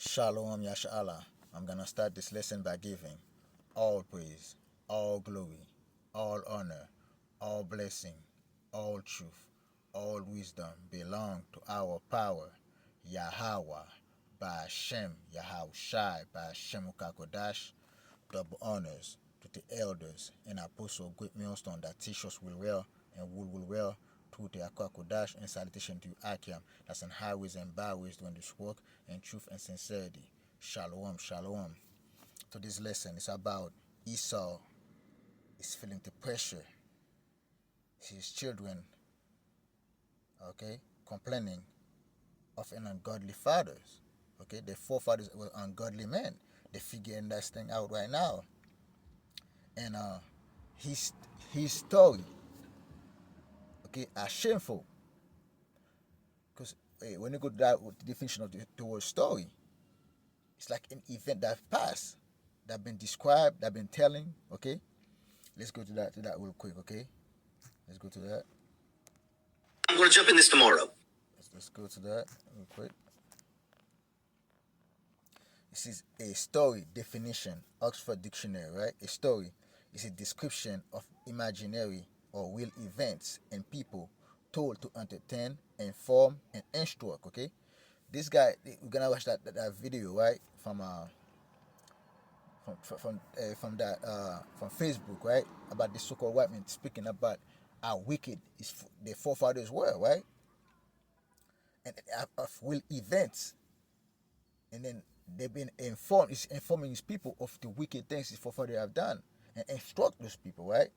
Shalom Yashala. I'm gonna start this lesson by giving all praise, all glory, all honor, all blessing, all truth, all wisdom belong to our power, Yahweh, by Hashem, Yahushai, by Hashem Ukakodash. Double honors to the elders and apostles of great millstone that teach us well and will well to the Akwakodash, and salutation to you, Akiam, that's on highways and byways doing this work in truth and sincerity. Shalom, shalom. So this lesson is about Esau is feeling the pressure. His children, okay, complaining of an ungodly fathers. Okay, their forefathers were ungodly men. They're figuring that thing out right now. And his story, okay, are shameful. Because when you go to that with the definition of the word story, it's like an event that passed, that been described, that been telling. Okay, let's go to that real quick. Okay, let's go to that. I'm going to jump in this tomorrow. Let's go to that real quick. This is a story definition, Oxford Dictionary, right? A story is a description of imaginary or real events and people told to entertain, inform, and instruct. Okay, this guy, we're gonna watch that video, right, from Facebook, right, about the so-called white men speaking about how wicked their forefathers were, right, and of real events, and then they've been informed. It's informing his people of the wicked things his forefathers have done, and instruct those people, right.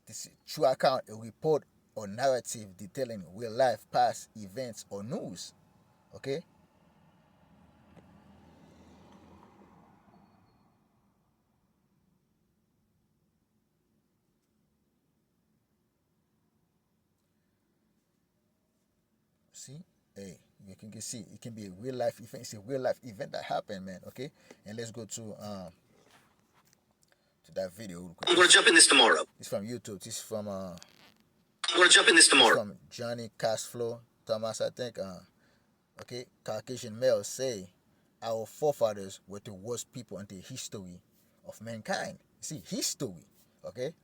This true account, a report or narrative detailing real life, past events or news. Okay. See, hey, you can see it can be a real life event. It's a real life event that happened, man. Okay, and let's go to that video real quick. I'm going to jump in this tomorrow. It's from YouTube. It's from I'm going to jump in this tomorrow. It's from Johnny Cashflow Thomas, I think. Okay, Caucasian males say our forefathers were the worst people in the history of mankind. See, history, okay,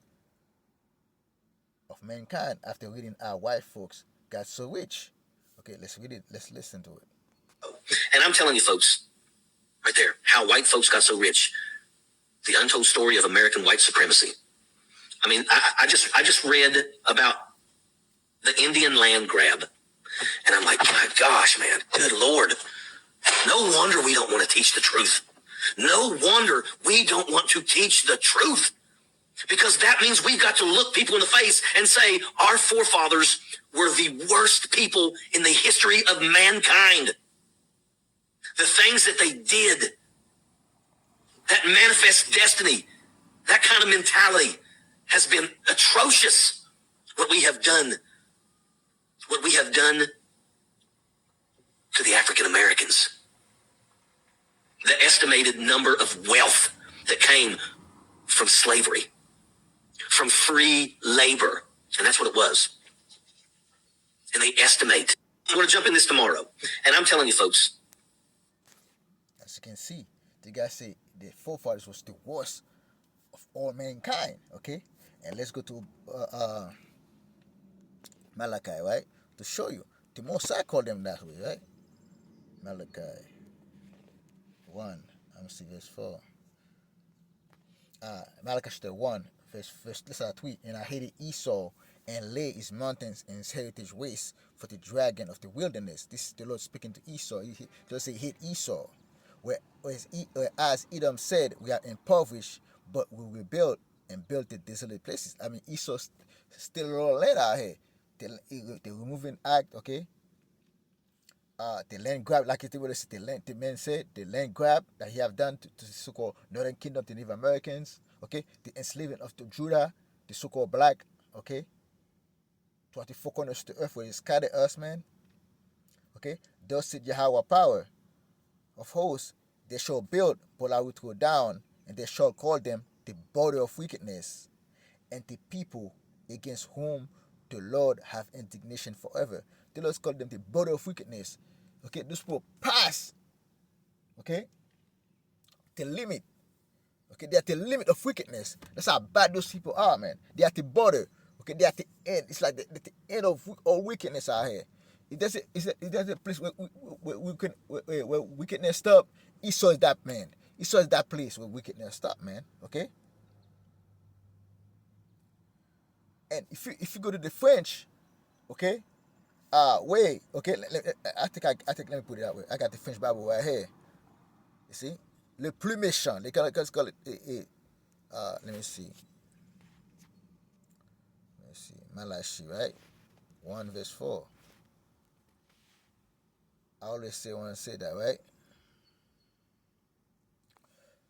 of mankind after reading how white folks got so rich. Okay, let's read it. Let's listen to it. And I'm telling you, folks, right there, how white folks got so rich. The untold story of American white supremacy. I mean, I just read about the Indian land grab, and I'm like, my gosh, man, good Lord. No wonder we don't want to teach the truth. No wonder we don't want to teach the truth. Because that means we've got to look people in the face and say our forefathers were the worst people in the history of mankind. The things that they did, that manifest destiny, that kind of mentality has been atrocious. What we have done to the African Americans. The estimated number of wealth that came from slavery, from free labor, and that's what it was. And they estimate. I'm going to jump in this tomorrow, and I'm telling you, folks. As you can see, the guy say the forefathers was the worst of all mankind. Okay, and let's go to Malachi, right, to show you the Most High called them that way, right. Malachi 1. I'm see verse 4. Malachi chapter 1, verse listen to tweet. And I hated Esau and lay his mountains and his heritage waste for the dragon of the wilderness. This is the Lord speaking to Esau. He just say he hate Esau. Whereas Edom said, we are impoverished, but we rebuild and build the desolate places. I mean, Esau still a lot land out here. The removing act, okay. The land grab, like the man said, the land grab that he have done to the so-called Northern Kingdom, the Native Americans, okay, the enslavement of the Judah, the so-called black, okay, to the four corners of the earth where he scattered us, man, okay. Thus said Yahweh power of hosts, they shall build, but I will throw down, and they shall call them the border of wickedness, and the people against whom the Lord have indignation forever. The Lord called them the border of wickedness. Okay, those people pass, okay, the limit. Okay, they're at the limit of wickedness. That's how bad those people are, man. They're at the border. Okay, they're at the end. It's like the end of all wickedness out here. It doesn't a place where wickedness stop. Esau is that man. Esau is that place where wickedness stop, man. Okay. And if you go to the French, okay, way, okay, let me put it that way. I got the French Bible right here. You see, le plus méchant. They call it. Let me see. Malachi, right? 1 verse 4. I always want to say that, right?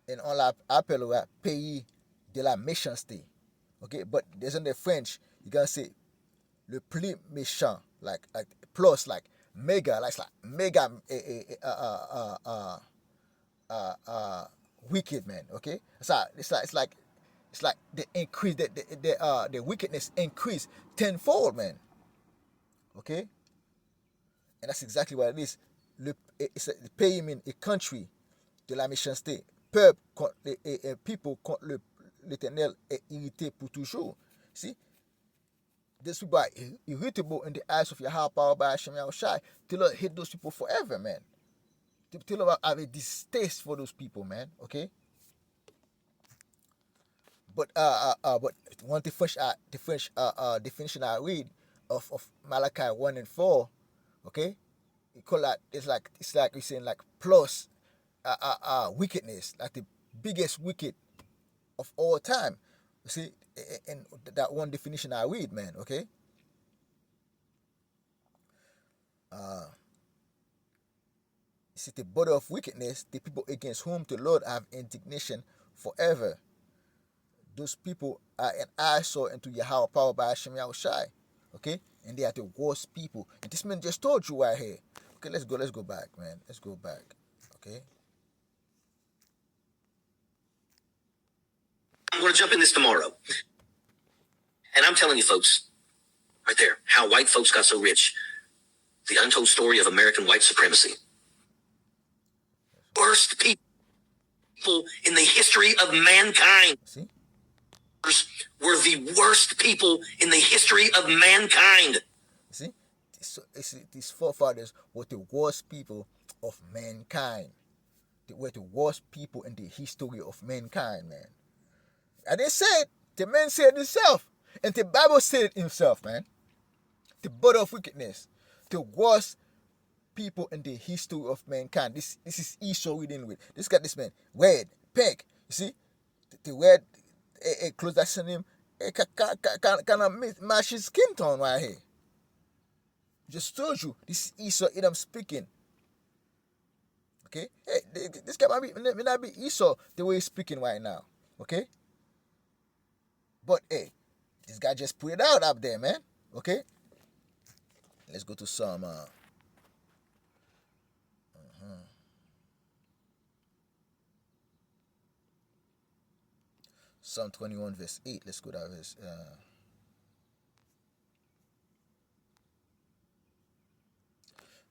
And on l'appelle au pays de la méchanceté. Okay, but there's in the French, you gotta say le plus méchant, like plus, like mega, like mega wicked, man. Okay, so it's like the increase, the wickedness increase tenfold, man. Okay, and that's exactly what it is. It's a pays mean a country de la méchanceté. Peuple contre people contre l'éternel est irrité pour toujours. See, these people are irritable in the eyes of Yahweh power by Hashem Yahushai. The Lord hate those people forever, man. The Lord have a distaste for those people, man. Okay. But one the French definition I read of Malachi 1 and 4, okay, you call that it's like we're saying like plus wickedness, like the biggest wicked of all time. You see, in that one definition I read, man, okay. You see, the border of wickedness, the people against whom the Lord have indignation forever. Those people are an eyesore into Yahweh power by Hashem Yahushai. Okay? And they are the worst people. And this man just told you right here. Okay, let's go back, man. Let's go back. Okay? I'm going to jump in this tomorrow. And I'm telling you, folks, right there, how white folks got so rich. The untold story of American white supremacy. Worst people in the history of mankind. See? Were the worst people in the history of mankind. See? These forefathers were the worst people of mankind. They were the worst people in the history of mankind, man. And they said, the man said it himself. And the Bible said it himself, man. The border of wickedness. The worst people in the history of mankind. This is Esau we're dealing with. This got this man. Red, pink. You see? The red clothes that's in him. Kind of match his skin tone right here. Just told you. This is Esau Edom speaking. Okay? Hey, this guy may not be Esau the way he's speaking right now. Okay? But hey, this guy just put it out up there, man. Okay? Let's go to some Psalm 21 verse 8. Let's go to verse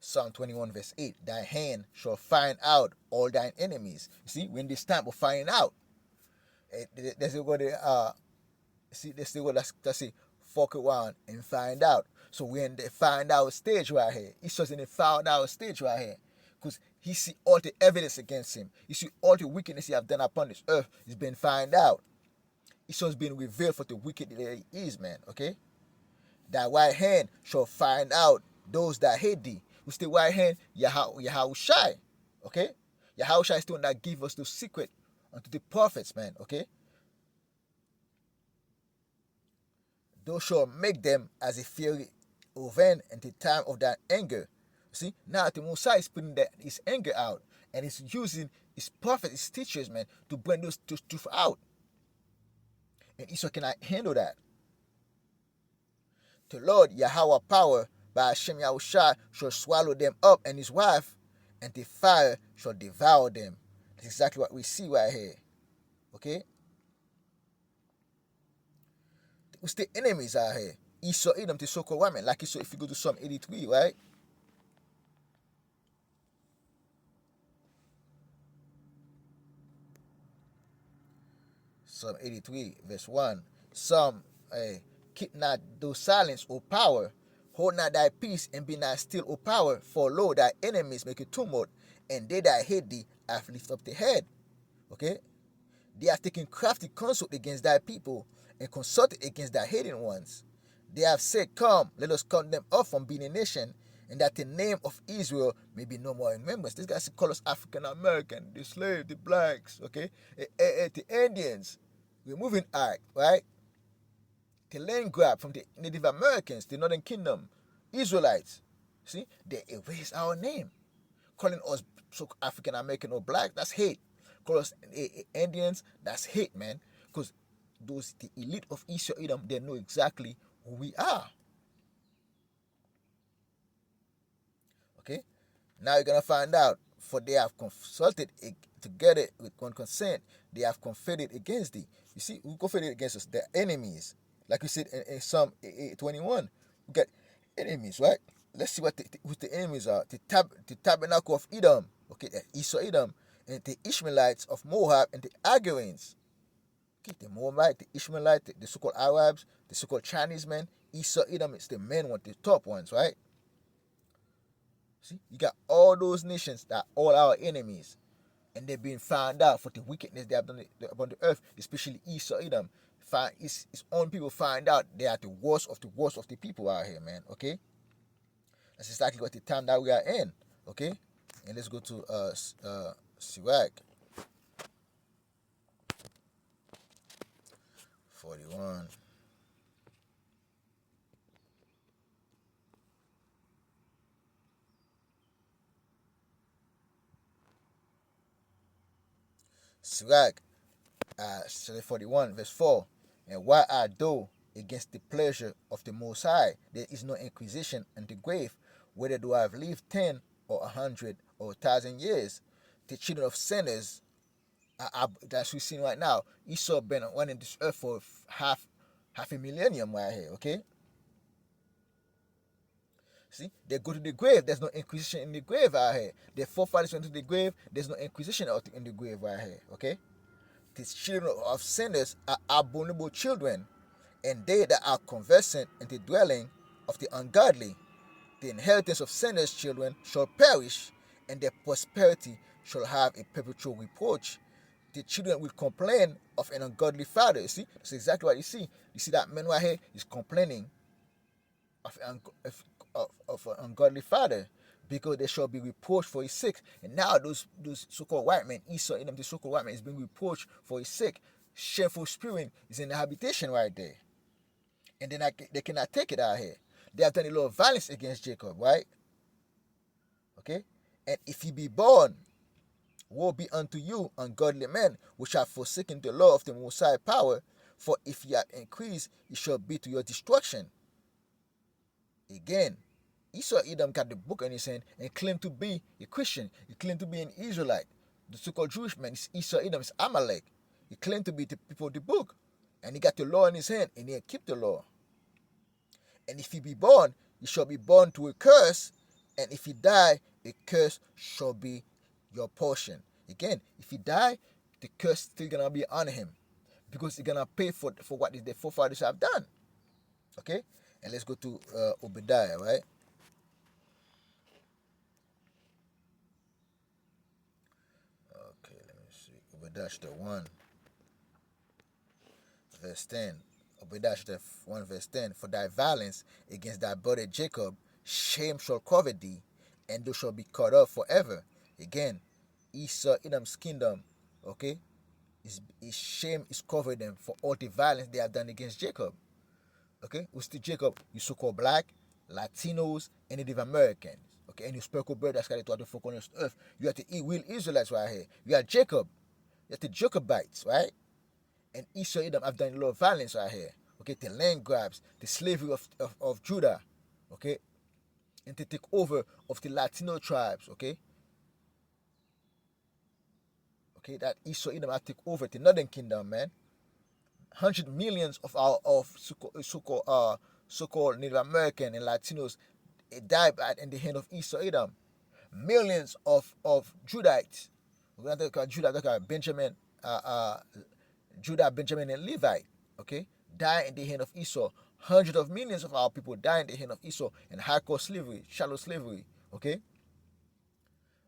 Psalm 21 verse 8. Thy hand shall find out all thine enemies. You see, when this time of finding out, there's what they say what that's say, fuck around and find out. So we're in the find out stage right here. Esau's in the found out stage right here. Because he see all the evidence against him. You see all the wickedness he have done upon this earth is been found out. Esau's been revealed for the wicked that he is, man. Okay? Thy right hand shall find out those that hate thee. Who's the right hand? Yahushai. Okay? Yahushai is the one that give us the secret unto the prophets, man. Okay? Thou shalt make them as a fury oven in the time of that anger. See, now the Messiah is putting his anger out, and he's using his prophets, his teachers, man, to bring those truth out. And Esau cannot handle that. The Lord Yahweh power by Hashem Yahushua shall swallow them up and his wife, and the fire shall devour them. That's exactly what we see right here. Okay? Who's the enemies out here? Esau Edom, the so-called woman. Like Esau, if you go to Psalm 83, right? Psalm 83, verse 1. Some keep not those silence, O power. Hold not thy peace, and be not still, O power. For lo, thy enemies make a tumult, and they that hate thee have lifted up the head. Okay? They have taken crafty counsel against thy people, and consulted against thy hating ones. They have said, Come, let us cut them off from being a nation, and that the name of Israel may be no more in remembrance. These guys call us African American, the slaves, the blacks, okay, the Indians, removing act, right? The land grab from the Native Americans, the Northern Kingdom, Israelites. See, they erase our name, calling us so African American or black. That's hate. Call us Indians. That's hate, man. Because the elite of Esau Edom, they know exactly who we are. Okay, now you're gonna find out. For they have consulted together with one consent, they have confederate against thee. You see, who confederate against us? Their enemies. Like we said in Psalm 21, we got enemies, right? Let's see what the enemies are. The tabernacle of Edom, okay, Esau Edom, and the Ishmaelites of Moab, and the Agarenes. Okay, the Moabite, the Ishmaelite, the so-called Arabs, the so-called Chinese men. Esau Edom is the main one, the top ones, right? See, you got all those nations that are all our enemies, and they've been found out for the wickedness they have done upon the earth, especially Esau Edom. His own people find out they are the worst of the people out here, man. Okay, that's exactly what the time that we are in. Okay, and let's go to Sirach 41. Sirach 41, verse 4. And why art thou against the pleasure of the Most High? There is no inquisition in the grave, whether thou have lived 10 or 100 or 1,000 years. The children of sinners, that's what we're seeing right now. Esau been running this earth for half a millennium right here, okay? See, they go to the grave. There's no inquisition in the grave out here. Their forefathers went to the grave. There's no inquisition out in the grave right here, okay? The children of sinners are abominable children, and they that are conversant in the dwelling of the ungodly. The inheritance of sinners' children shall perish, and their prosperity shall have a perpetual reproach. The children will complain of an ungodly father. You see, that's exactly what you see. You see that man right here is complaining of an ungodly father, because they shall be reproached for his sake. And now those so-called white men, Esau in them, the so-called white man is being reproached for his sake. Shameful spirit is in the habitation right there, and they cannot take it out here. They have done a lot of violence against Jacob, right? Okay, and if he be born, woe be unto you, ungodly men, which have forsaken the law of the Most High power. For if ye have increased, it shall be to your destruction. Again, Esau Edom got the book in his hand and claimed to be a Christian. He claimed to be an Israelite. The so-called Jewish man is Esau Edom, is Amalek. He claimed to be the people of the book. And he got the law in his hand, and he kept the law. And if he be born, he shall be born to a curse. And if he die, a curse shall be your portion. Again, if he die, the curse still gonna be on him, because he's gonna pay for what the forefathers have done. Okay? And let's go to Obadiah, right? Okay, let me see. Obadiah chapter 1, verse 10. Obadiah chapter 1, verse 10. For thy violence against thy brother Jacob, shame shall cover thee, and thou shalt be cut off forever. Again, Esau, Edom's kingdom, okay, his shame is covered them for all the violence they have done against Jacob. Okay, who's the Jacob? You so-called black, Latinos, and Native Americans. Okay, and you speckled bird that's got to the four corners of earth. You have the real Israelites right here. You have Jacob. You have the Jacobites, right? And Esau Edom have done a lot of violence right here. Okay, the land grabs, the slavery of Judah. Okay, and to take over of the Latino tribes. Okay. Okay, that Esau Edom have take over the Northern Kingdom, man. 100 millions of so-called Native American and Latinos died in the hand of Esau Edom. Millions of Judites. We're going to talk about Judah, talk about Benjamin, Judah, Benjamin, and Levi, okay, die in the hand of Esau. Hundreds of millions of our people die in the hand of Esau in hardcore slavery, shallow slavery, okay.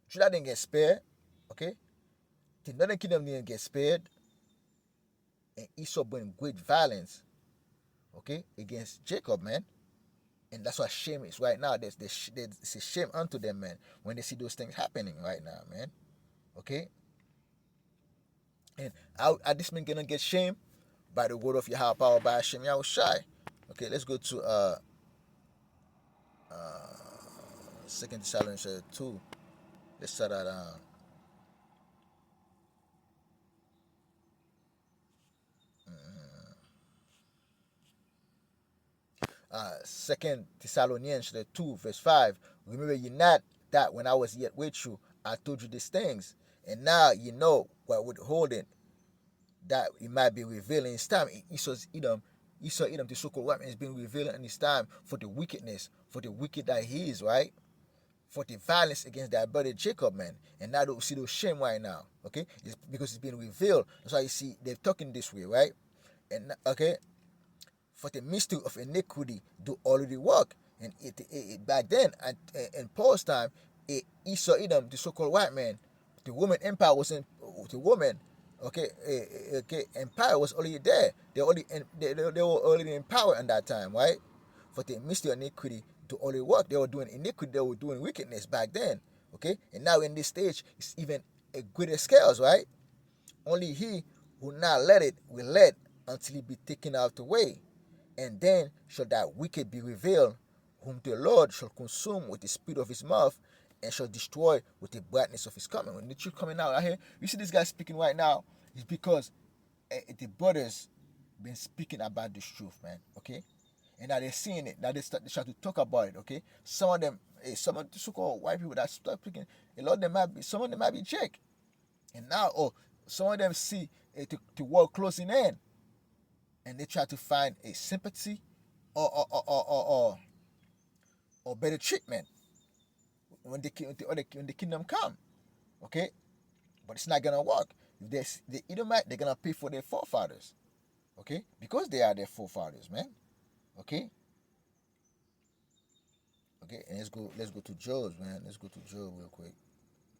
Judah didn't get spared, okay. The northern kingdom didn't get spared, and Esau bring great violence, okay, against Jacob, man. And that's what shame is right now. It's a shame unto them, man, when they see those things happening right now, man. Okay? And this man gonna get shamed by the word of Yahweh, power by Hashem Yahushai. Okay, let's go to Second Thessalonians 2. Let's start at Second Thessalonians 2, verse 5. Remember ye not that when I was yet with you, I told you these things, and now you know what withholding that it might be revealed in his time. Esau's Edom, the so-called white man, is being revealed in his time for the wickedness, for the wicked that he is, right? For the violence against their brother Jacob, man. And now they see those shame right now, okay? It's because it's being revealed. That's why you see they're talking this way, right? And okay, for the mystery of iniquity do already work. And back then, in Paul's time, Esau Edom, the so-called white man, the Roman Empire was in the woman. Okay, empire was already there. They were already in power at that time, right? For the mystery of iniquity to only work. They were doing iniquity. They were doing wickedness back then. Okay, and now in this stage, it's even a greater scales, right? Only he who not let it will let until he be taken out of the way, and then shall that wicked be revealed, whom the Lord shall consume with the speed of his mouth, and shall destroy with the brightness of his coming. When the truth coming out right here, you see this guy speaking right now, it's because the brothers been speaking about this truth, man. Okay, and now they're seeing it. Now they try to talk about it. Okay, some of them, some of the so-called white people that start speaking, a lot of them might be, some of them might be Jake, and now some of them see the world closing in, and they try to find a sympathy or better treatment when the kingdom come, okay? But it's not gonna work. If the Edomite, they're gonna pay for their forefathers, okay? Because they are their forefathers, man. Okay. Okay, and let's go to Job, man. Let's go to Job real quick.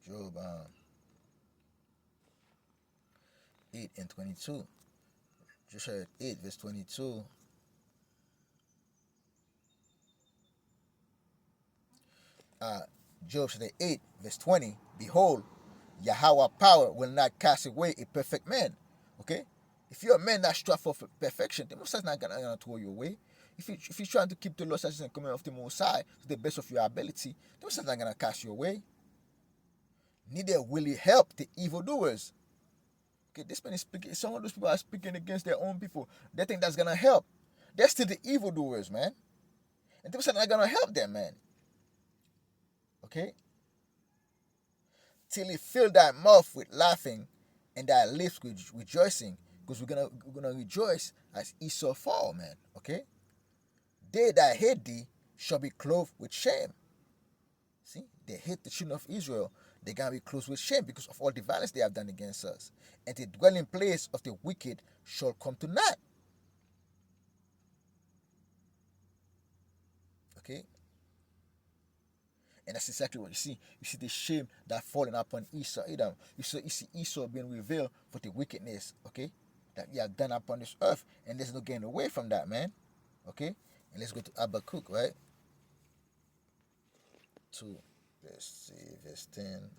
Job 8:22. Joshua 8 verse 22. Job chapter 8 verse 20. Behold, Yahweh power will not cast away a perfect man. Okay, if you're a man that strive for perfection, the Most High is not gonna throw you away. If you're trying to keep the law, statutes, and commandments of the Most High to the best of your ability, the Most High is not gonna cast you away. Neither will he help the evildoers. Okay, this man is speaking. Some of those people are speaking against their own people. They think that's gonna help. They're still the evildoers, man. And the Most High is not gonna help them, man. Okay? Till he fill thy mouth with laughing and thy lips with rejoicing. Because we're gonna rejoice as Esau fall, man. Okay? They that hate thee shall be clothed with shame. See? They hate the children of Israel. They're gonna be clothed with shame because of all the violence they have done against us. And the dwelling place of the wicked shall come to naught. Okay? And that's exactly what you see. You see the shame that falling upon Esau, Edom. You see Esau being revealed for the wickedness, okay, that he have done upon this earth. And there's no getting away from that, man. Okay? And let's go to Habakkuk, right? 2, let's see, verse 10.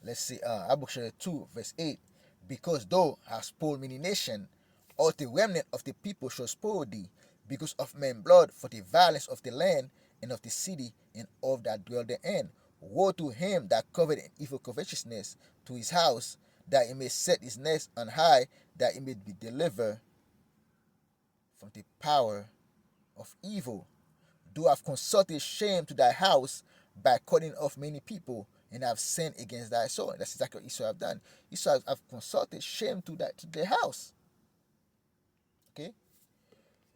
Let's see, Habakkuk 2, verse 8. Because thou hast spoiled many nations, all the remnant of the people shall spoil thee, because of men's blood, for the violence of the land and of the city and of that dwell therein. Woe to him that covered in evil covetousness to his house, that he may set his nest on high, that he may be delivered from the power of evil. Do have consulted shame to thy house by cutting off many people, and have sinned against thy soul. That's exactly what Esau have done. Esau have consulted shame to their house. Okay?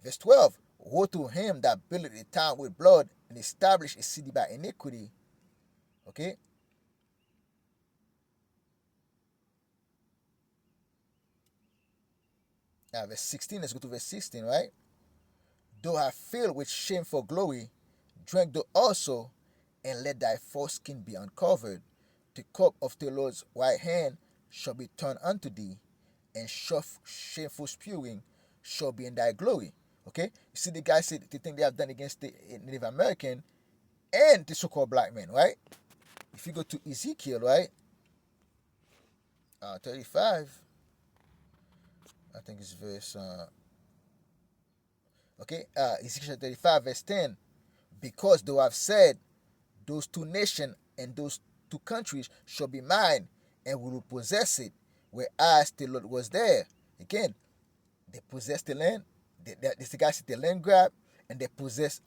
Verse 12. Woe to him that buildeth a town with blood, and established a city by iniquity. Okay? Verse 16, let's go to verse 16, right? Thou art filled with shameful glory, drink thou also, and let thy foreskin be uncovered. The cup of the Lord's right hand shall be turned unto thee, and shameful spewing shall be in thy glory. Okay? You see, the guy said the thing they have done against the Native American and the so-called black man, right? If you go to Ezekiel, right? 35, I think it's verse, Ezekiel 35, verse 10. Because thou have said, those two nations and those two countries shall be mine, and we will possess it, whereas the Lord was there. Again, they possessed the land. The guy said the land grab, and they possess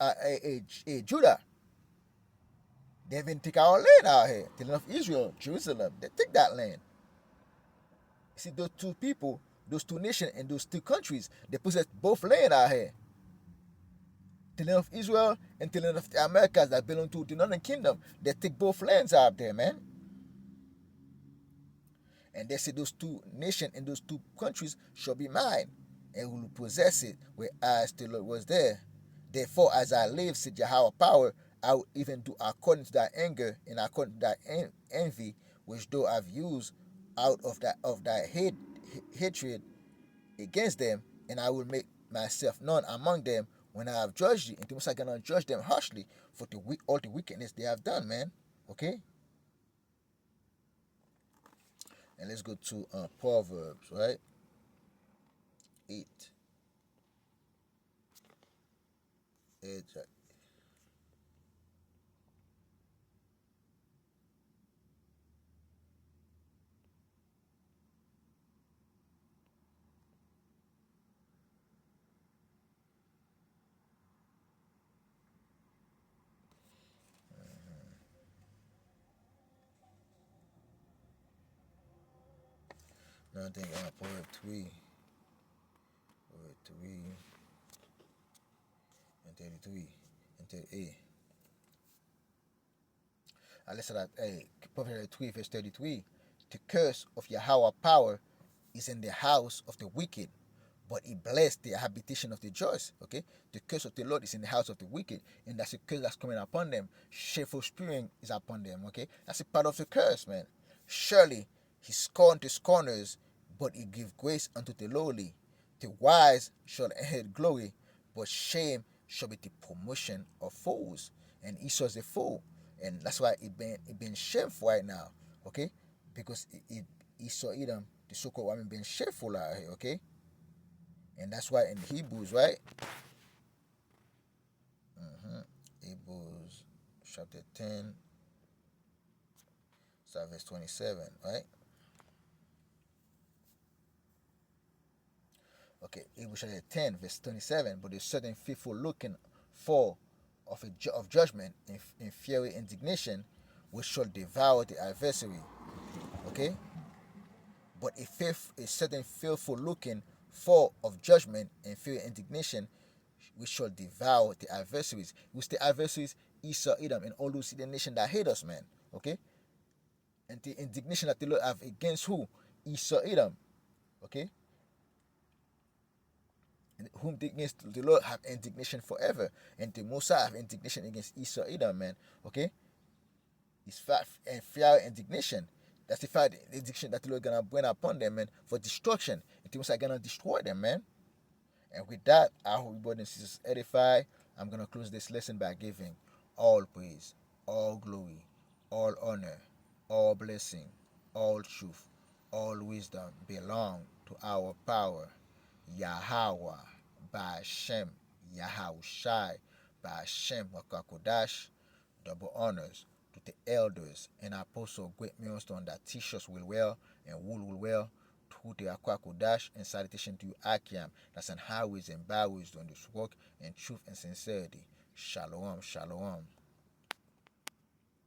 Judah. They even take our land out here, the land of Israel, Jerusalem. They take that land. You see, those two people, those two nations, and those two countries, they possess both land out here. The land of Israel and the land of the Americas that belong to the Northern Kingdom. They take both lands out there, man. And they say those two nations and those two countries shall be mine, and will possess it, whereas the Lord was there. Therefore, as I live, said Yahweh power, I will even do according to thy anger and according to thy envy, which thou have used out of thy hatred against them, and I will make myself known among them when I have judged you. And the Most High gonna judge them harshly for all the wickedness they have done, man. Okay? And let's go to Proverbs, right? 8. No, I think Proverbs 3, 33, and 38. Let's say that Proverbs 3, verse 33. The curse of Yahweh power is in the house of the wicked, but he blessed the habitation of the just. Okay, the curse of the Lord is in the house of the wicked, and that's a curse that's coming upon them. Shameful spewing is upon them. Okay, that's a part of the curse, man. Surely he scorned the scorners, but he give grace unto the lowly. The wise shall inherit glory, but shame shall be the promotion of fools. And Esau's a fool, and that's why it been shameful right now. Okay, because Esau Edom, the so-called woman, being shameful out here. Okay. And that's why in Hebrews, right? Hebrews chapter 10, start verse 27, right? Okay, Hebrews chapter 10, verse 27. But a certain fearful looking for of judgment in fiery indignation, which shall devour the adversary. Okay? But a certain fearful looking for of judgment and fiery indignation, we shall devour the adversaries. Which the adversaries, Esau, Edom, and all those the nation that hate us, man. Okay? And the indignation that the Lord have against who? Esau, Edom. Okay? And whom against the Lord have indignation forever. And the Most High have indignation against Esau, Edom, man. Okay? It's fat and fire indignation. That's the fire indignation that the Lord gonna bring upon them, man, for destruction. And the Most High gonna destroy them, man. And with that, I hope you brothers and sisters edify. I'm going to close this lesson by giving all praise, all glory, all honor, all blessing, all truth, all wisdom belong to our power, Yahweh, by Hashem, Yahushai, by Hashem, Wakakodash. Double honors to the elders and apostles, great millstone that teach us will well and will well, to the Akwakodash, and salutation to you, Akiam, that's on highways and byways doing this work in truth and sincerity. Shalom, shalom.